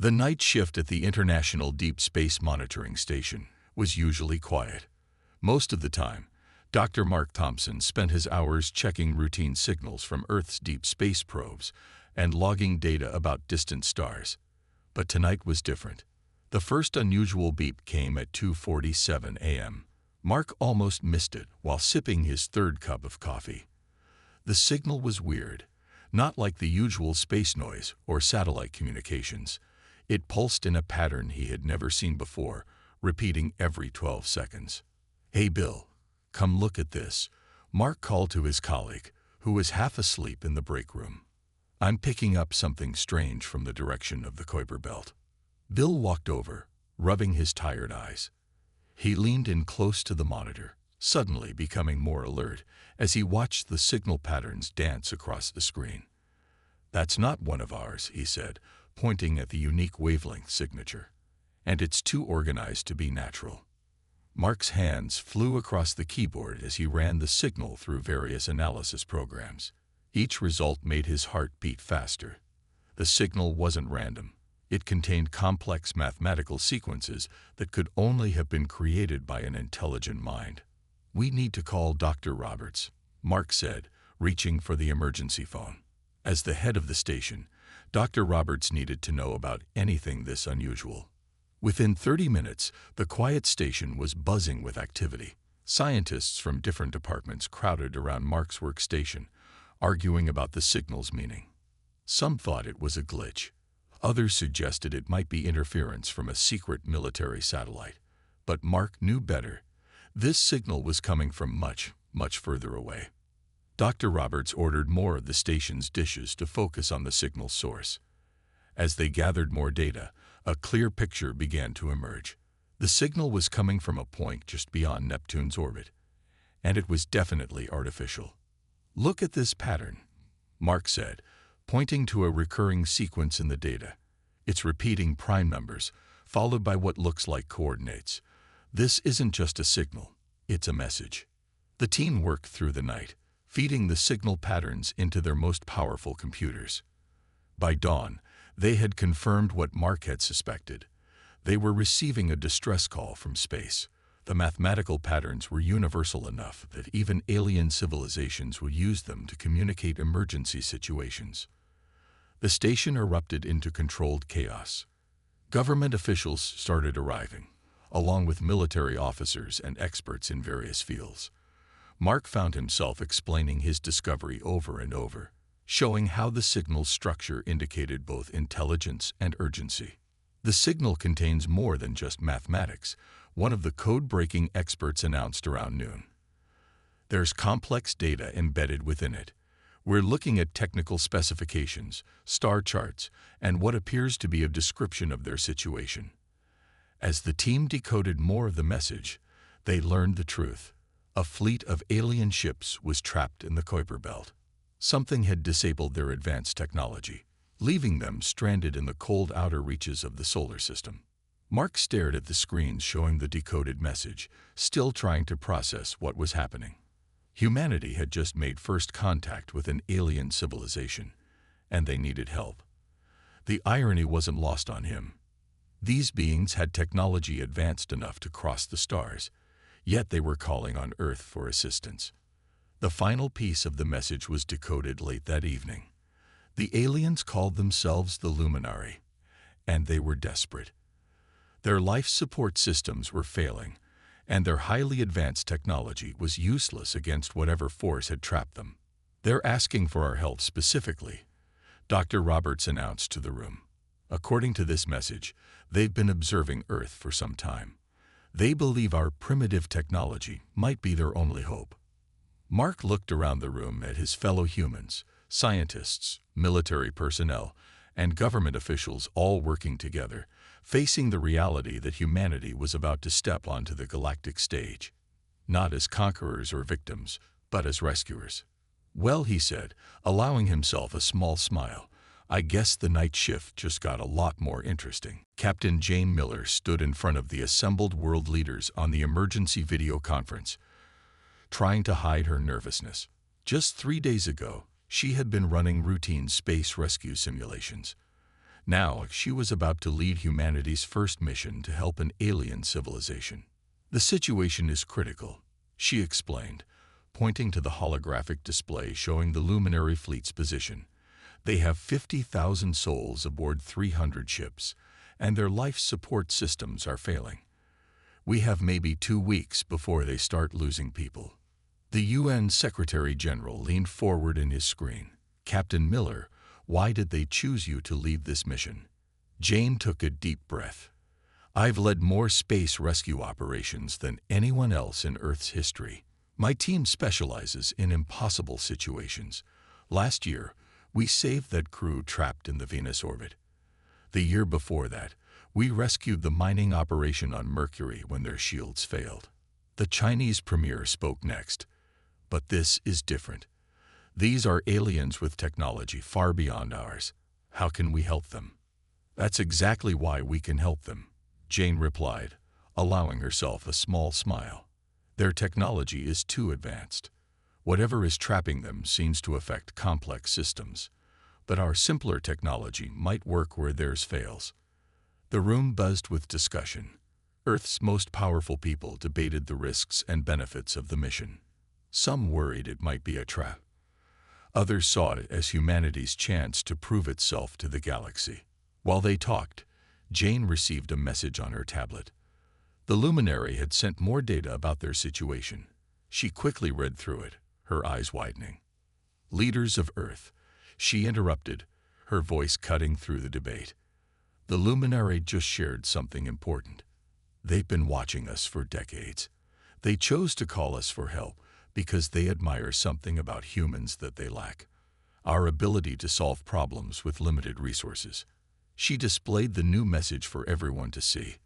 The night shift at the International Deep Space Monitoring Station was usually quiet. Most of the time, Dr. Mark Thompson spent his hours checking routine signals from Earth's deep space probes and logging data about distant stars. But tonight was different. The first unusual beep came at 2:47 a.m. Mark almost missed it while sipping his third cup of coffee. The signal was weird, not like the usual space noise or satellite communications. It pulsed in a pattern he had never seen before, repeating every 12 seconds. "Hey Bill, come look at this," Mark called to his colleague, who was half asleep in the break room. "I'm picking up something strange from the direction of the Kuiper Belt." Bill walked over, rubbing his tired eyes. He leaned in close to the monitor, suddenly becoming more alert as he watched the signal patterns dance across the screen. "That's not one of ours," he said, pointing at the unique wavelength signature. "And it's too organized to be natural." Mark's hands flew across the keyboard as he ran the signal through various analysis programs. Each result made his heart beat faster. The signal wasn't random. It contained complex mathematical sequences that could only have been created by an intelligent mind. "We need to call Dr. Roberts," Mark said, reaching for the emergency phone. As the head of the station, Dr. Roberts needed to know about anything this unusual. Within 30 minutes, the quiet station was buzzing with activity. Scientists from different departments crowded around Mark's workstation, arguing about the signal's meaning. Some thought it was a glitch. Others suggested it might be interference from a secret military satellite. But Mark knew better. This signal was coming from much, much further away. Dr. Roberts ordered more of the station's dishes to focus on the signal source. As they gathered more data, a clear picture began to emerge. The signal was coming from a point just beyond Neptune's orbit, and it was definitely artificial. "Look at this pattern," Mark said, pointing to a recurring sequence in the data. It's repeating prime numbers, followed by what looks like coordinates. This isn't just a signal, it's a message. The team worked through the night, feeding the signal patterns into their most powerful computers. By dawn, they had confirmed what Mark had suspected. They were receiving a distress call from space. The mathematical patterns were universal enough that even alien civilizations would use them to communicate emergency situations. The station erupted into controlled chaos. Government officials started arriving, along with military officers and experts in various fields. Mark found himself explaining his discovery over and over, showing how the signal's structure indicated both intelligence and urgency. "The signal contains more than just mathematics," one of the code-breaking experts announced around noon. "There's complex data embedded within it. We're looking at technical specifications, star charts, and what appears to be a description of their situation." As the team decoded more of the message, they learned the truth. A fleet of alien ships was trapped in the Kuiper Belt. Something had disabled their advanced technology, leaving them stranded in the cold outer reaches of the solar system. Mark stared at the screens showing the decoded message, still trying to process what was happening. Humanity had just made first contact with an alien civilization, and they needed help. The irony wasn't lost on him. These beings had technology advanced enough to cross the stars, yet they were calling on Earth for assistance. The final piece of the message was decoded late that evening. The aliens called themselves the Luminari, and they were desperate. Their life support systems were failing, and their highly advanced technology was useless against whatever force had trapped them. "They're asking for our help specifically," Dr. Roberts announced to the room. "According to this message, they've been observing Earth for some time. They believe our primitive technology might be their only hope." Mark looked around the room at his fellow humans, scientists, military personnel, and government officials all working together, facing the reality that humanity was about to step onto the galactic stage, not as conquerors or victims, but as rescuers. "Well," he said, allowing himself a small smile, "I guess the night shift just got a lot more interesting." Captain Jane Miller stood in front of the assembled world leaders on the emergency video conference, trying to hide her nervousness. Just 3 days ago, she had been running routine space rescue simulations. Now, she was about to lead humanity's first mission to help an alien civilization. "The situation is critical," she explained, pointing to the holographic display showing the luminary fleet's position. "They have 50,000 souls aboard 300 ships, and their life support systems are failing. We have maybe 2 weeks before they start losing people." The UN Secretary General leaned forward in his screen. "Captain Miller, why did they choose you to lead this mission?" Jane took a deep breath. "I've led more space rescue operations than anyone else in Earth's history. My team specializes in impossible situations. Last year, we saved that crew trapped in the Venus orbit. The year before that, we rescued the mining operation on Mercury when their shields failed." The Chinese premier spoke next. "But this is different. These are aliens with technology far beyond ours. How can we help them?" "That's exactly why we can help them," Jane replied, allowing herself a small smile. "Their technology is too advanced. Whatever is trapping them seems to affect complex systems. But our simpler technology might work where theirs fails." The room buzzed with discussion. Earth's most powerful people debated the risks and benefits of the mission. Some worried it might be a trap. Others saw it as humanity's chance to prove itself to the galaxy. While they talked, Jane received a message on her tablet. The luminary had sent more data about their situation. She quickly read through it, her eyes widening. "Leaders of Earth," she interrupted, her voice cutting through the debate. "The luminary just shared something important. They've been watching us for decades. They chose to call us for help because they admire something about humans that they lack: our ability to solve problems with limited resources." She displayed the new message for everyone to see.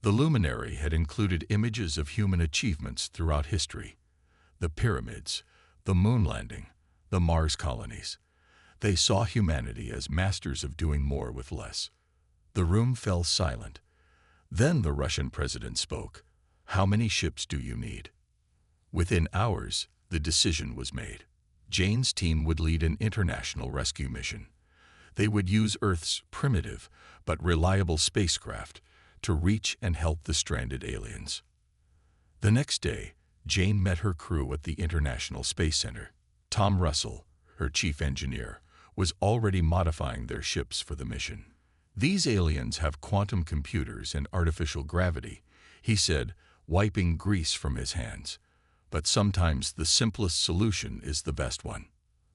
The luminary had included images of human achievements throughout history: the pyramids, the moon landing, the Mars colonies. They saw humanity as masters of doing more with less. The room fell silent. Then the Russian president spoke. "How many ships do you need?" Within hours, the decision was made. Jane's team would lead an international rescue mission. They would use Earth's primitive but reliable spacecraft to reach and help the stranded aliens. The next day, Jane met her crew at the International Space Center. Tom Russell, her chief engineer, was already modifying their ships for the mission. "These aliens have quantum computers and artificial gravity," he said, wiping grease from his hands. "But sometimes the simplest solution is the best one."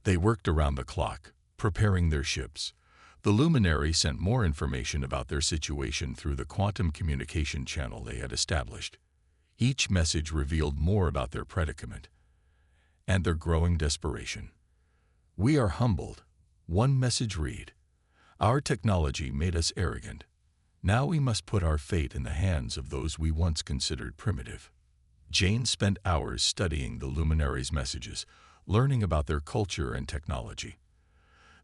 They worked around the clock, preparing their ships. The luminary sent more information about their situation through the quantum communication channel they had established. Each message revealed more about their predicament and their growing desperation. "We are humbled," one message read. "Our technology made us arrogant. Now we must put our fate in the hands of those we once considered primitive." Jane spent hours studying the luminaries' messages, learning about their culture and technology.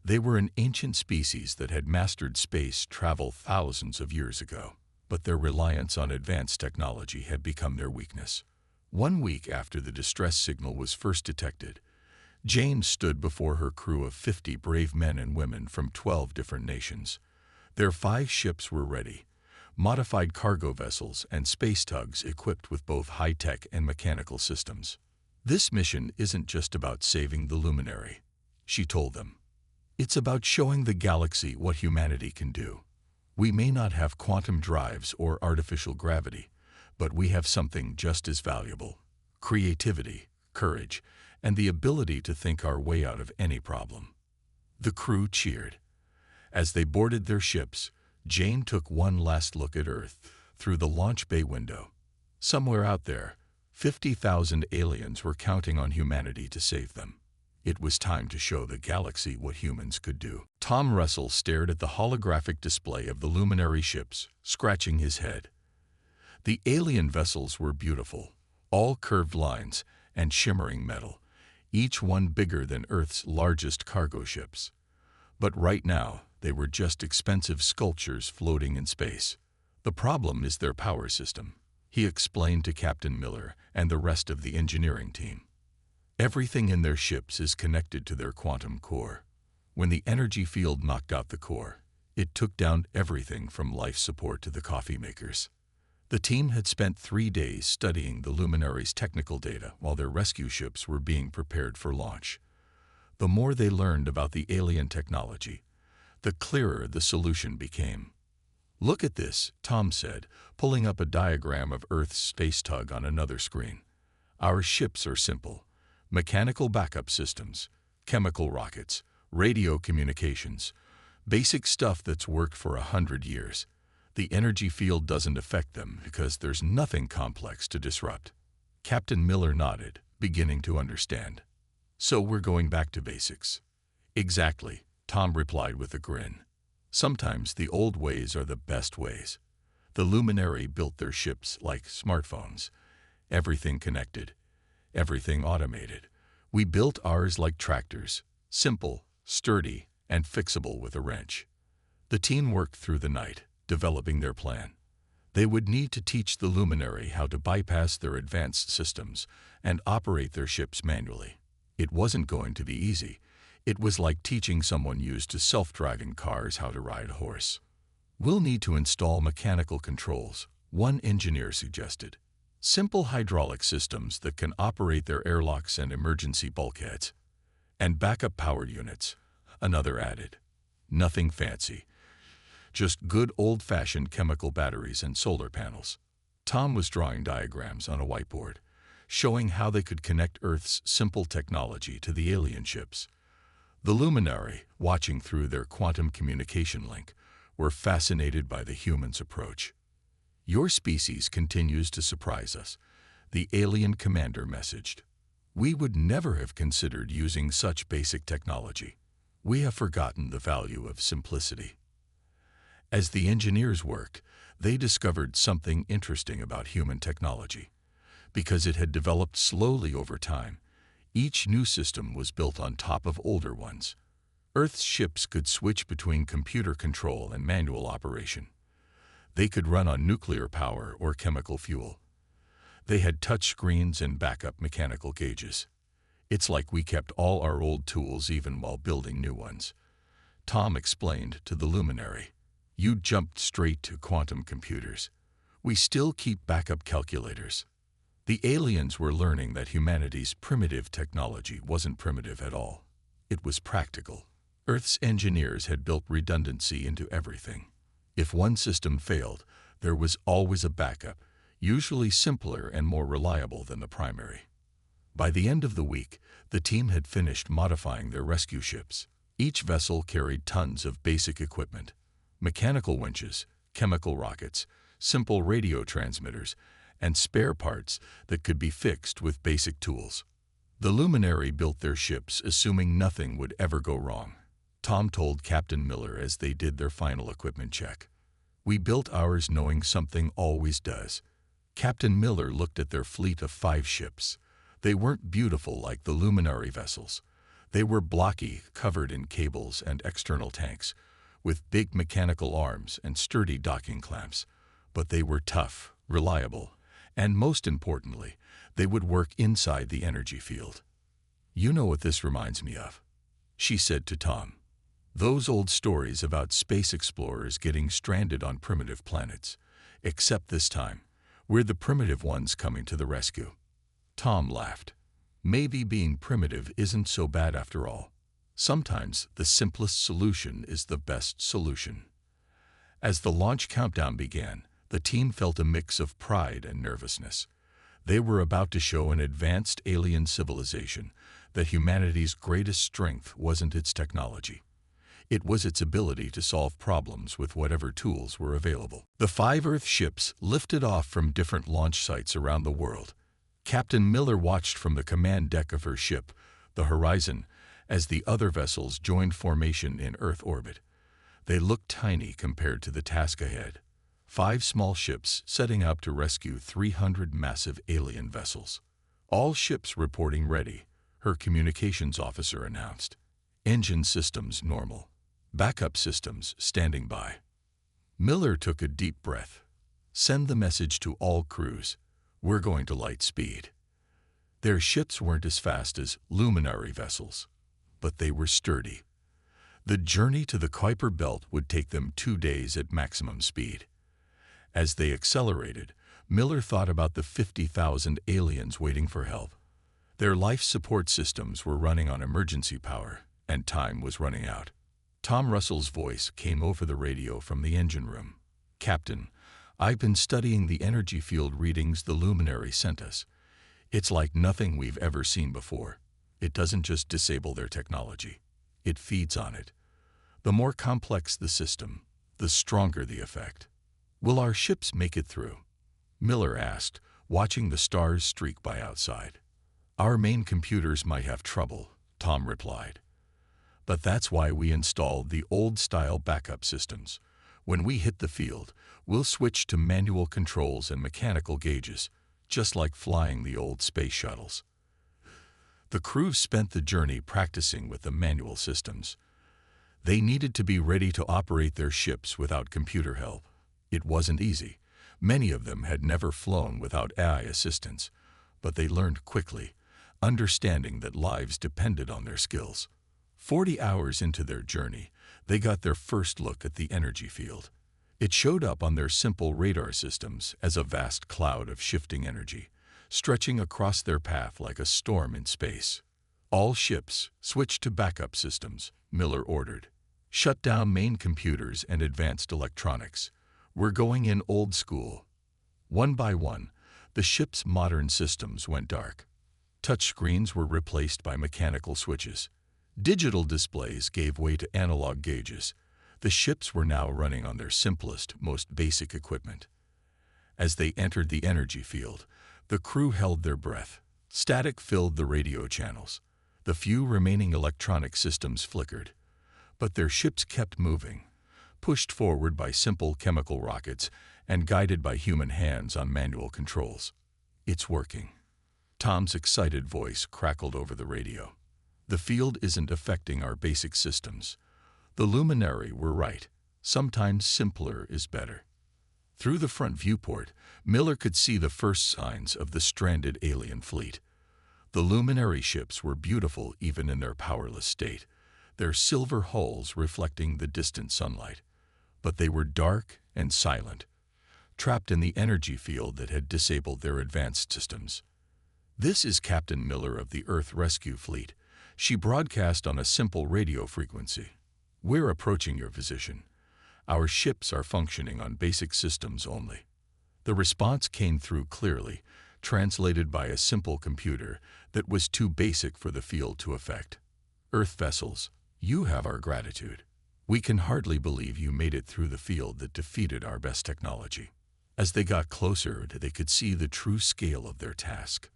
They were an ancient species that had mastered space travel thousands of years ago, but their reliance on advanced technology had become their weakness. 1 week after the distress signal was first detected, Jane stood before her crew of 50 brave men and women from 12 different nations. Their 5 ships were ready: modified cargo vessels and space tugs equipped with both high-tech and mechanical systems. "This mission isn't just about saving the luminary," she told them. "It's about showing the galaxy what humanity can do. We may not have quantum drives or artificial gravity, but we have something just as valuable: creativity, courage, and the ability to think our way out of any problem." The crew cheered. As they boarded their ships, Jane took one last look at Earth through the launch bay window. Somewhere out there, 50,000 aliens were counting on humanity to save them. It was time to show the galaxy what humans could do. Tom Russell stared at the holographic display of the luminary ships, scratching his head. The alien vessels were beautiful, all curved lines and shimmering metal, each one bigger than Earth's largest cargo ships. But right now, they were just expensive sculptures floating in space. "The problem is their power system," he explained to Captain Miller and the rest of the engineering team. "Everything in their ships is connected to their quantum core. When the energy field knocked out the core, It took down everything from life support to the coffee makers. The team had spent 3 days studying the luminary's technical data while their rescue ships were being prepared for launch. The more they learned about the alien technology, the clearer the solution became. "Look at this," Tom said, pulling up a diagram of Earth's space tug on another screen. "Our ships are simple. Mechanical backup systems, chemical rockets, radio communications, basic stuff that's worked for 100 years. The energy field doesn't affect them because there's nothing complex to disrupt." Captain Miller nodded, beginning to understand. "So we're going back to basics." "Exactly," Tom replied with a grin. "Sometimes the old ways are the best ways." The luminary built their ships like smartphones. Everything connected, everything automated. We built ours like tractors, simple, sturdy, and fixable with a wrench. The team worked through the night, developing their plan. They would need to teach the luminary how to bypass their advanced systems and operate their ships manually. It wasn't going to be easy. It was like teaching someone used to self-driving cars how to ride a horse. "We'll need to install mechanical controls," one engineer suggested. "Simple hydraulic systems that can operate their airlocks and emergency bulkheads. And backup power units," another added. "Nothing fancy. Just good old-fashioned chemical batteries and solar panels." Tom was drawing diagrams on a whiteboard, showing how they could connect Earth's simple technology to the alien ships. The luminary, watching through their quantum communication link, were fascinated by the humans' approach. "Your species continues to surprise us," the alien commander messaged. "We would never have considered using such basic technology. We have forgotten the value of simplicity." As the engineers worked, they discovered something interesting about human technology. Because it had developed slowly over time, each new system was built on top of older ones. Earth's ships could switch between computer control and manual operation. They could run on nuclear power or chemical fuel. They had touch screens and backup mechanical gauges. "It's like we kept all our old tools even while building new ones," Tom explained to the luminary. "You jumped straight to quantum computers. We still keep backup calculators." The aliens were learning that humanity's primitive technology wasn't primitive at all. It was practical. Earth's engineers had built redundancy into everything. If one system failed, there was always a backup, usually simpler and more reliable than the primary. By the end of the week, the team had finished modifying their rescue ships. Each vessel carried tons of basic equipment: mechanical winches, chemical rockets, simple radio transmitters, and spare parts that could be fixed with basic tools. The luminary built their ships assuming nothing would ever go wrong. Tom told Captain Miller as they did their final equipment check. "We built ours knowing something always does." Captain Miller looked at their fleet of 5 ships. They weren't beautiful like the luminary vessels. They were blocky, covered in cables and external tanks, with big mechanical arms and sturdy docking clamps. But they were tough, reliable, and most importantly, they would work inside the energy field. "You know what this reminds me of?" she said to Tom. "Those old stories about space explorers getting stranded on primitive planets. Except this time, we're the primitive ones coming to the rescue." Tom laughed. "Maybe being primitive isn't so bad after all. Sometimes the simplest solution is the best solution." As the launch countdown began, the team felt a mix of pride and nervousness. They were about to show an advanced alien civilization that humanity's greatest strength wasn't its technology. It was its ability to solve problems with whatever tools were available. The 5 Earth ships lifted off from different launch sites around the world. Captain Miller watched from the command deck of her ship, the Horizon, as the other vessels joined formation in Earth orbit. They looked tiny compared to the task ahead. 5 small ships setting out to rescue 300 massive alien vessels. "All ships reporting ready," her communications officer announced. "Engine systems normal. Backup systems standing by." Miller took a deep breath. "Send the message to all crews. We're going to light speed." Their ships weren't as fast as luminary vessels, but they were sturdy. The journey to the Kuiper Belt would take them 2 days at maximum speed. As they accelerated, Miller thought about the 50,000 aliens waiting for help. Their life support systems were running on emergency power, and time was running out. Tom Russell's voice came over the radio from the engine room. "Captain, I've been studying the energy field readings the Luminary sent us. It's like nothing we've ever seen before. It doesn't just disable their technology. It feeds on it. The more complex the system, the stronger the effect." "Will our ships make it through?" Miller asked, watching the stars streak by outside. "Our main computers might have trouble," Tom replied. "But that's why we installed the old-style backup systems. When we hit the field, we'll switch to manual controls and mechanical gauges, just like flying the old space shuttles." The crew spent the journey practicing with the manual systems. They needed to be ready to operate their ships without computer help. It wasn't easy. Many of them had never flown without AI assistance, but they learned quickly, understanding that lives depended on their skills. 40 hours into their journey, they got their first look at the energy field. It showed up on their simple radar systems as a vast cloud of shifting energy, stretching across their path like a storm in space. "All ships, switch to backup systems," Miller ordered. "Shut down main computers and advanced electronics. We're going in old school." One by one, the ship's modern systems went dark. Touchscreens were replaced by mechanical switches. Digital displays gave way to analog gauges. The ships were now running on their simplest, most basic equipment. As they entered the energy field, the crew held their breath. Static filled the radio channels. The few remaining electronic systems flickered. But their ships kept moving, pushed forward by simple chemical rockets and guided by human hands on manual controls. "It's working." Tom's excited voice crackled over the radio. "The field isn't affecting our basic systems. The Luminary were right. Sometimes simpler is better." Through the front viewport, Miller could see the first signs of the stranded alien fleet. The Luminary ships were beautiful even in their powerless state, their silver hulls reflecting the distant sunlight. But they were dark and silent, trapped in the energy field that had disabled their advanced systems. "This is Captain Miller of the Earth Rescue Fleet," she broadcast on a simple radio frequency. "We're approaching your position. Our ships are functioning on basic systems only." The response came through clearly, translated by a simple computer that was too basic for the field to affect. "Earth vessels, you have our gratitude. We can hardly believe you made it through the field that defeated our best technology." As they got closer, they could see the true scale of their task.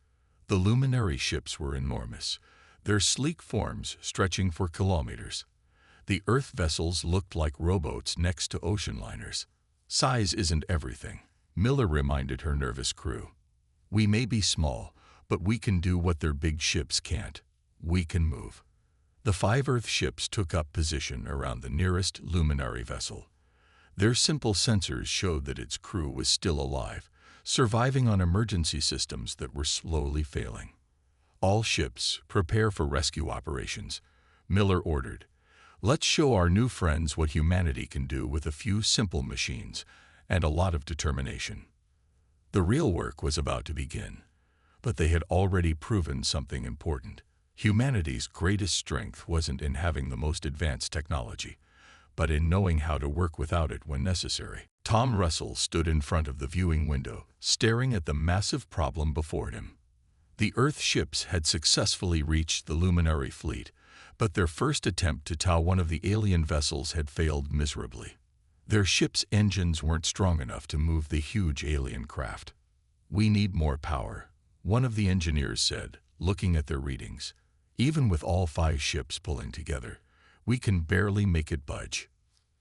The Luminary ships were enormous, their sleek forms stretching for kilometers. The Earth vessels looked like rowboats next to ocean liners. "Size isn't everything," Miller reminded her nervous crew. "We may be small, but we can do what their big ships can't. We can move." The 5 Earth ships took up position around the nearest Luminary vessel. Their simple sensors showed that its crew was still alive, surviving on emergency systems that were slowly failing. "All ships, prepare for rescue operations," Miller ordered. "Let's show our new friends what humanity can do with a few simple machines and a lot of determination." The real work was about to begin, but they had already proven something important. Humanity's greatest strength wasn't in having the most advanced technology, but in knowing how to work without it when necessary. Tom Russell stood in front of the viewing window, staring at the massive problem before him. The Earth ships had successfully reached the Luminary fleet, but their first attempt to tow one of the alien vessels had failed miserably. Their ship's engines weren't strong enough to move the huge alien craft. "We need more power," one of the engineers said, looking at their readings. "Even with all 5 ships pulling together, we can barely make it budge."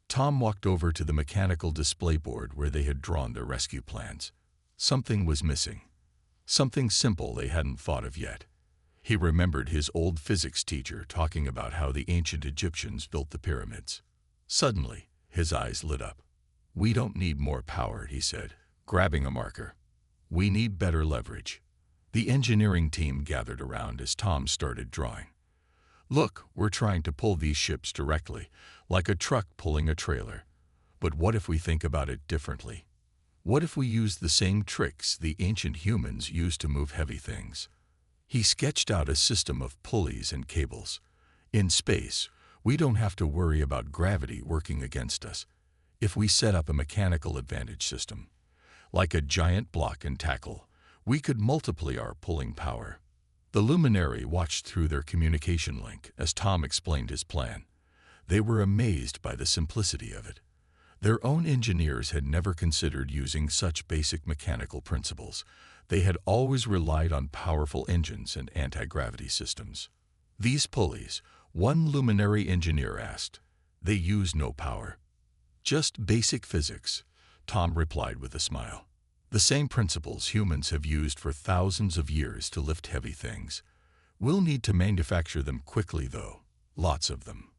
Tom walked over to the mechanical display board where they had drawn their rescue plans. Something was missing. Something simple they hadn't thought of yet. He remembered his old physics teacher talking about how the ancient Egyptians built the pyramids. Suddenly, his eyes lit up. "We don't need more power," he said, grabbing a marker. "We need better leverage." The engineering team gathered around as Tom started drawing. Look, we're trying to pull these ships directly, like a truck pulling a trailer. But what if we think about it differently? What if we use the same tricks the ancient humans used to move heavy things? He sketched out a system of pulleys and cables. In space, we don't have to worry about gravity working against us. If we set up a mechanical advantage system, like a giant block and tackle, we could multiply our pulling power. The luminary watched through their communication link as Tom explained his plan. They were amazed by the simplicity of it. Their own engineers had never considered using such basic mechanical principles. They had always relied on powerful engines and anti-gravity systems. These pulleys, one luminary engineer asked, they use no power. Just basic physics, Tom replied with a smile. The same principles humans have used for thousands of years to lift heavy things. We'll need to manufacture them quickly though, lots of them.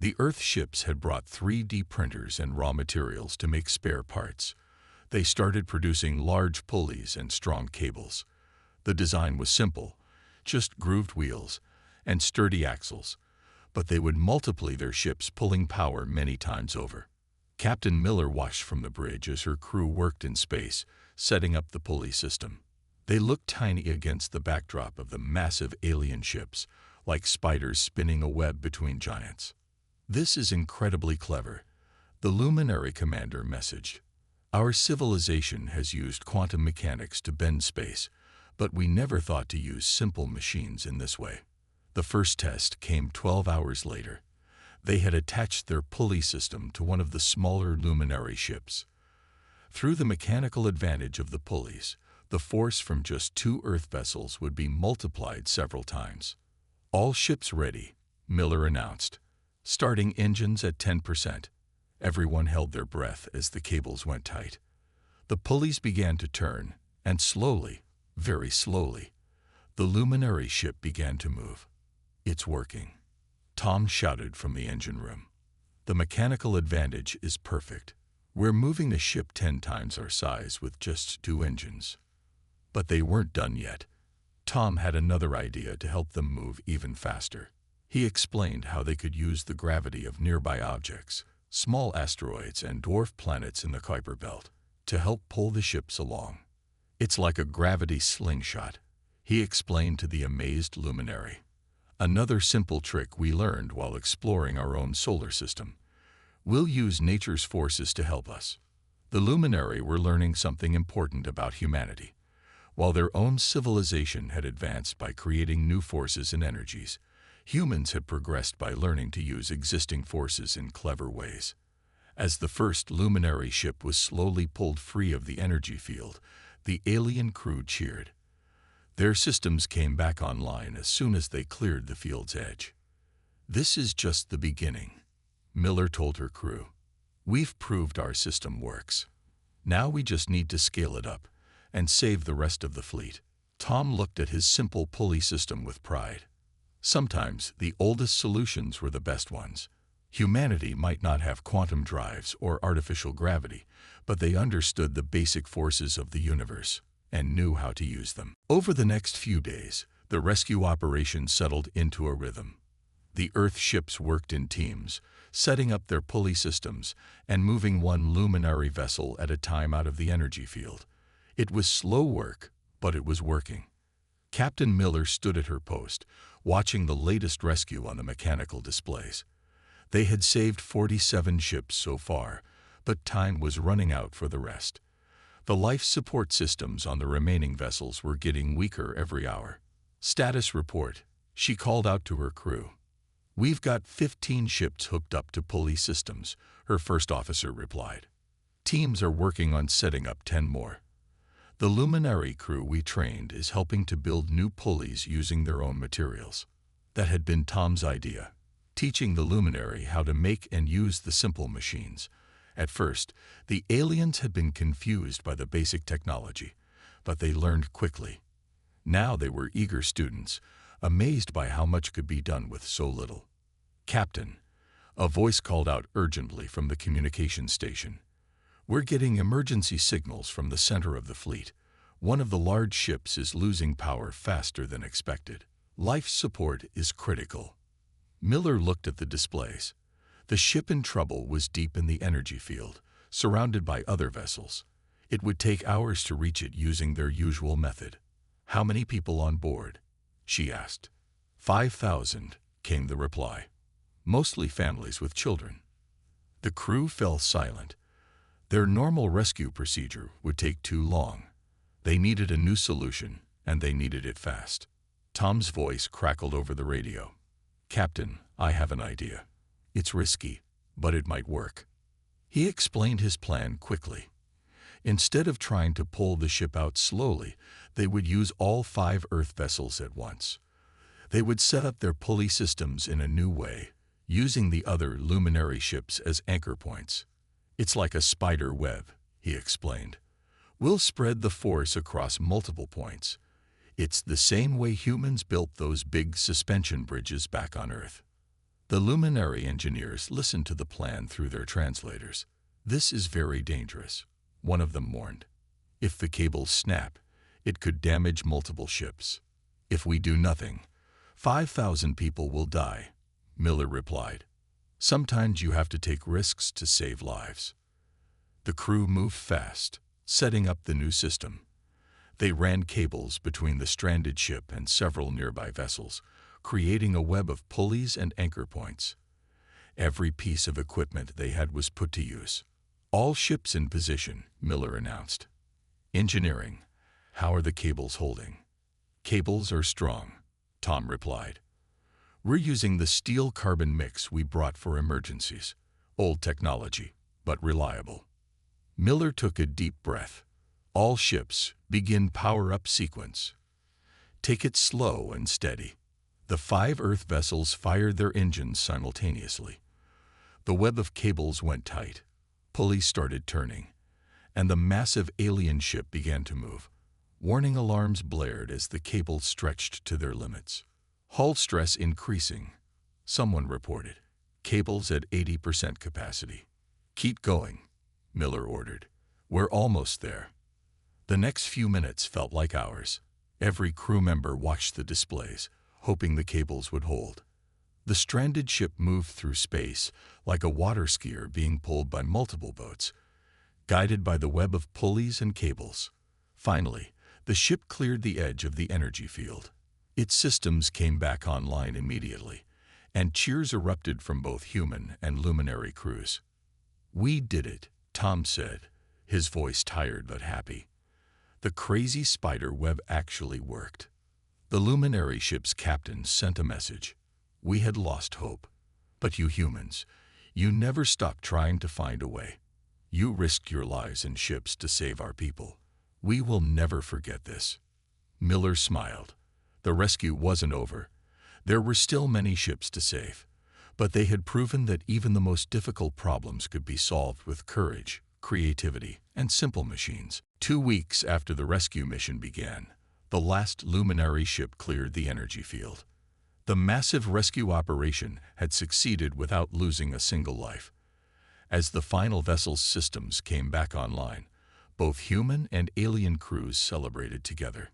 The Earth ships had brought 3D printers and raw materials to make spare parts. They started producing large pulleys and strong cables. The design was simple, just grooved wheels and sturdy axles, but they would multiply their ships pulling power many times over. Captain Miller watched from the bridge as her crew worked in space, setting up the pulley system. They looked tiny against the backdrop of the massive alien ships, like spiders spinning a web between giants. This is incredibly clever, the luminary commander messaged. Our civilization has used quantum mechanics to bend space, but we never thought to use simple machines in this way. The first test came 12 hours later. They had attached their pulley system to one of the smaller luminary ships. Through the mechanical advantage of the pulleys, the force from just 2 Earth vessels would be multiplied several times. All ships ready, Miller announced. Starting engines at 10%. Everyone held their breath as the cables went tight. The pulleys began to turn, and slowly, very slowly, the luminary ship began to move. It's working, Tom shouted from the engine room. The mechanical advantage is perfect. We're moving the ship 10 times our size with just 2 engines. But they weren't done yet. Tom had another idea to help them move even faster. He explained how they could use the gravity of nearby objects, small asteroids and dwarf planets in the Kuiper Belt, to help pull the ships along. It's like a gravity slingshot, he explained to the amazed luminary. Another simple trick we learned while exploring our own solar system. We'll use nature's forces to help us. The luminary were learning something important about humanity. While their own civilization had advanced by creating new forces and energies, humans had progressed by learning to use existing forces in clever ways. As the first luminary ship was slowly pulled free of the energy field, the alien crew cheered. Their systems came back online as soon as they cleared the field's edge. This is just the beginning, Miller told her crew. We've proved our system works. Now we just need to scale it up and save the rest of the fleet. Tom looked at his simple pulley system with pride. Sometimes the oldest solutions were the best ones. Humanity might not have quantum drives or artificial gravity, but they understood the basic forces of the universe and knew how to use them. Over the next few days, the rescue operation settled into a rhythm. The Earth ships worked in teams, setting up their pulley systems and moving one luminary vessel at a time out of the energy field. It was slow work, but it was working. Captain Miller stood at her post, watching the latest rescue on the mechanical displays. They had saved 47 ships so far, but time was running out for the rest. The life support systems on the remaining vessels were getting weaker every hour. Status report, she called out to her crew. We've got 15 ships hooked up to pulley systems, her first officer replied. Teams are working on setting up 10 more. The luminary crew we trained is helping to build new pulleys using their own materials. That had been Tom's idea, teaching the luminary how to make and use the simple machines. At first, the aliens had been confused by the basic technology, but they learned quickly. Now they were eager students, amazed by how much could be done with so little. Captain, a voice called out urgently from the communication station. We're getting emergency signals from the center of the fleet. One of the large ships is losing power faster than expected. Life support is critical. Miller looked at the displays. The ship in trouble was deep in the energy field, surrounded by other vessels. It would take hours to reach it using their usual method. "How many people on board?" she asked. 5,000, came the reply. Mostly families with children. The crew fell silent. Their normal rescue procedure would take too long. They needed a new solution, and they needed it fast. Tom's voice crackled over the radio. "Captain, I have an idea. It's risky, but it might work." He explained his plan quickly. Instead of trying to pull the ship out slowly, they would use all 5 Earth vessels at once. They would set up their pulley systems in a new way, using the other luminary ships as anchor points. "It's like a spider web," he explained. "We'll spread the force across multiple points. It's the same way humans built those big suspension bridges back on Earth." The luminary engineers listened to the plan through their translators. "This is very dangerous," one of them warned. "If the cables snap, it could damage multiple ships. If we do nothing, 5,000 people will die," Miller replied. "Sometimes you have to take risks to save lives." The crew moved fast, setting up the new system. They ran cables between the stranded ship and several nearby vessels, creating a web of pulleys and anchor points. Every piece of equipment they had was put to use. "All ships in position," Miller announced. "Engineering, how are the cables holding?" "Cables are strong," Tom replied. "We're using the steel-carbon mix we brought for emergencies. Old technology, but reliable." Miller took a deep breath. "All ships, begin power-up sequence. Take it slow and steady." The 5 Earth vessels fired their engines simultaneously. The web of cables went tight. Pulleys started turning, and the massive alien ship began to move. Warning alarms blared as the cables stretched to their limits. "Hull stress increasing," someone reported. "Cables at 80% capacity." "Keep going," Miller ordered. "We're almost there." The next few minutes felt like hours. Every crew member watched the displays, hoping the cables would hold. The stranded ship moved through space like a water skier being pulled by multiple boats, guided by the web of pulleys and cables. Finally, the ship cleared the edge of the energy field. Its systems came back online immediately, and cheers erupted from both human and luminary crews. "We did it," Tom said, his voice tired but happy. "The crazy spider web actually worked." The luminary ship's captain sent a message. "We had lost hope. But you humans, you never stopped trying to find a way. You risked your lives and ships to save our people. We will never forget this." Miller smiled. The rescue wasn't over. There were still many ships to save, but they had proven that even the most difficult problems could be solved with courage, creativity, and simple machines. 2 weeks after the rescue mission began, the last luminary ship cleared the energy field. The massive rescue operation had succeeded without losing a single life. As the final vessel's systems came back online, both human and alien crews celebrated together.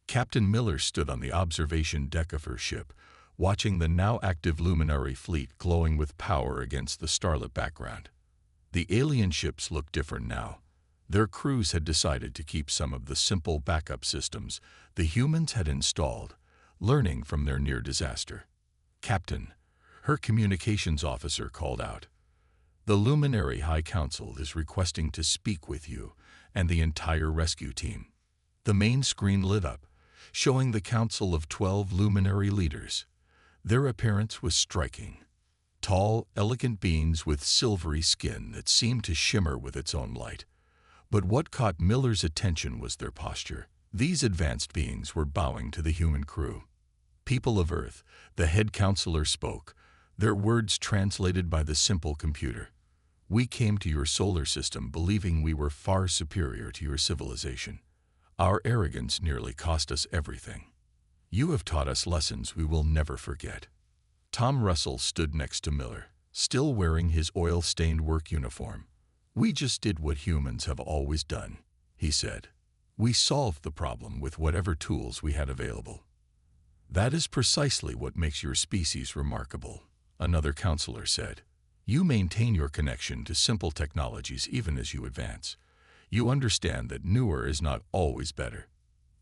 Captain Miller stood on the observation deck of her ship, watching the now active luminary fleet glowing with power against the starlit background. The alien ships looked different now. Their crews had decided to keep some of the simple backup systems the humans had installed, learning from their near disaster. "Captain," her communications officer called out, "the Luminary High Council is requesting to speak with you and the entire rescue team." The main screen lit up, showing the council of 12 luminary leaders. Their appearance was striking. Tall, elegant beings with silvery skin that seemed to shimmer with its own light. But what caught Miller's attention was their posture. These advanced beings were bowing to the human crew. "People of Earth," the head counselor spoke, their words translated by the simple computer. "We came to your solar system believing we were far superior to your civilization. Our arrogance nearly cost us everything. You have taught us lessons we will never forget." Tom Russell stood next to Miller, still wearing his oil-stained work uniform. "We just did what humans have always done," he said. "We solved the problem with whatever tools we had available. That is precisely what makes your species remarkable." another counselor said. You maintain your connection to simple technologies even as you advance. You understand that newer is not always better.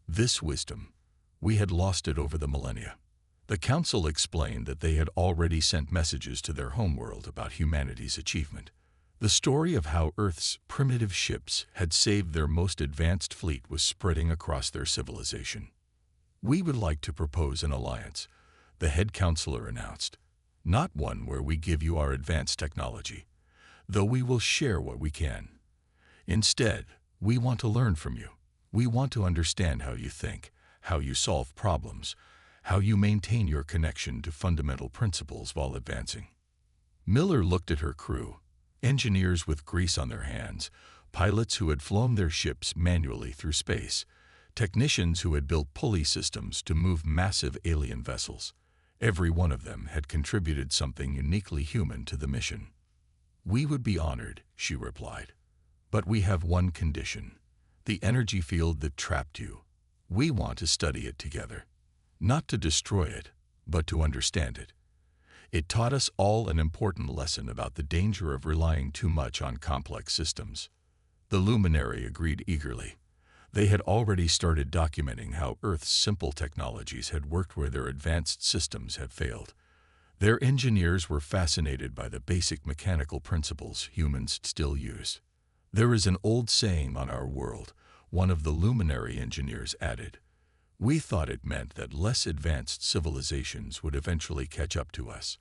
This wisdom, we had lost it over the millennia. The council explained that they had already sent messages to their homeworld about humanity's achievement. The story of how Earth's primitive ships had saved their most advanced fleet was spreading across their civilization. We would like to propose an alliance, the head counselor announced. Not one where we give you our advanced technology, though we will share what we can. Instead, we want to learn from you. We want to understand how you think, how you solve problems, how you maintain your connection to fundamental principles while advancing. Miller looked at her crew, engineers with grease on their hands, pilots who had flown their ships manually through space, technicians who had built pulley systems to move massive alien vessels. Every one of them had contributed something uniquely human to the mission. We would be honored, she replied. But we have one condition. The energy field that trapped you. We want to study it together. Not to destroy it, but to understand it. It taught us all an important lesson about the danger of relying too much on complex systems. The luminary agreed eagerly. They had already started documenting how Earth's simple technologies had worked where their advanced systems had failed. Their engineers were fascinated by the basic mechanical principles humans still use. There is an old saying on our world, one of the luminary engineers added. We thought it meant that less advanced civilizations would eventually catch up to us.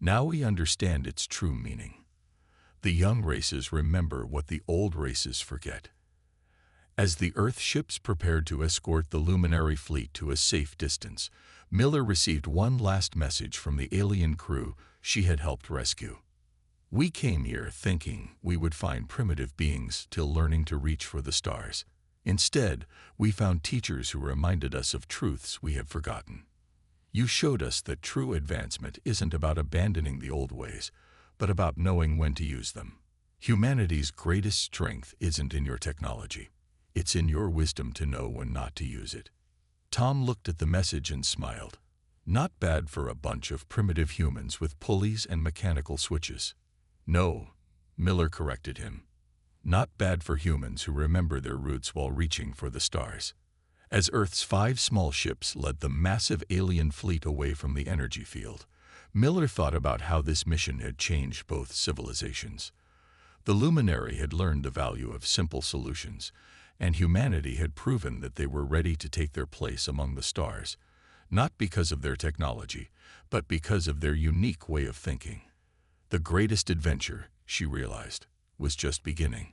Now we understand its true meaning. The young races remember what the old races forget. As the Earth ships prepared to escort the luminary fleet to a safe distance, Miller received one last message from the alien crew she had helped rescue. We came here thinking we would find primitive beings till learning to reach for the stars. Instead, we found teachers who reminded us of truths we had forgotten. You showed us that true advancement isn't about abandoning the old ways, but about knowing when to use them. Humanity's greatest strength isn't in your technology. It's in your wisdom to know when not to use it. Tom looked at the message and smiled. Not bad for a bunch of primitive humans with pulleys and mechanical switches. No, Miller corrected him. Not bad for humans who remember their roots while reaching for the stars. As Earth's 5 small ships led the massive alien fleet away from the energy field, Miller thought about how this mission had changed both civilizations. The luminary had learned the value of simple solutions, and humanity had proven that they were ready to take their place among the stars, not because of their technology, but because of their unique way of thinking. The greatest adventure, she realized, was just beginning.